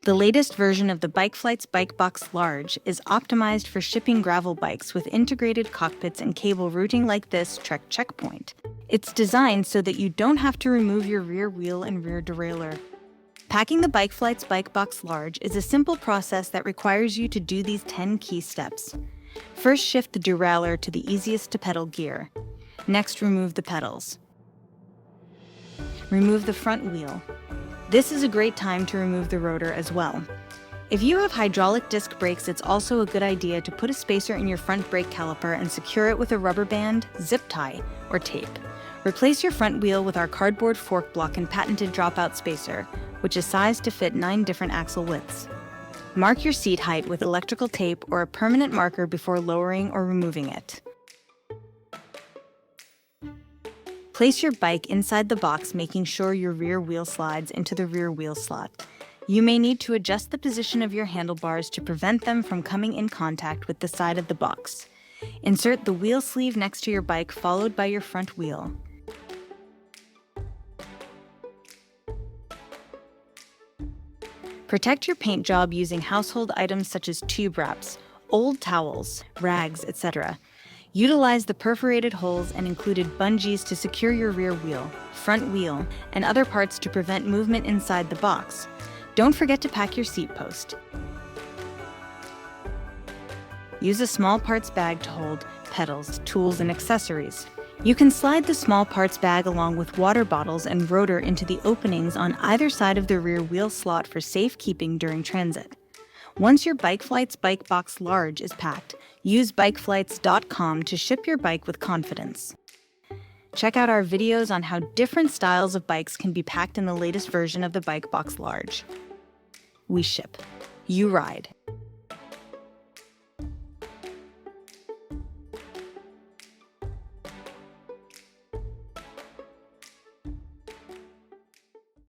The latest version of the Bikeflights Bike Box Large is optimized for shipping gravel bikes with integrated cockpits and cable routing like this Trek Checkpoint. It's designed so that you don't have to remove your rear wheel and rear derailleur. Packing the Bikeflights Bike Box Large is a simple process that requires you to do these 10 key steps. First, shift the derailleur to the easiest to pedal gear. Next, remove the pedals. Remove the front wheel. This is a great time to remove the rotor as well. If you have hydraulic disc brakes, it's also a good idea to put a spacer in your front brake caliper and secure it with a rubber band, zip tie, or tape. Replace your front wheel with our cardboard fork block and patented dropout spacer, which is sized to fit 9 different axle widths. Mark your seat height with electrical tape or a permanent marker before lowering or removing it. Place your bike inside the box, making sure your rear wheel slides into the rear wheel slot. You may need to adjust the position of your handlebars to prevent them from coming in contact with the side of the box. Insert the wheel sleeve next to your bike, followed by your front wheel. Protect your paint job using household items such as tube wraps, old towels, rags, etc. Utilize the perforated holes and included bungees to secure your rear wheel, front wheel, and other parts to prevent movement inside the box. Don't forget to pack your seat post. Use a small parts bag to hold pedals, tools, and accessories. You can slide the small parts bag along with water bottles and rotor into the openings on either side of the rear wheel slot for safekeeping during transit. Once your Bikeflights Bike Box Large is packed, use bikeflights.com to ship your bike with confidence. Check out our videos on how different styles of bikes can be packed in the latest version of the Bike Box Large. We ship. You ride.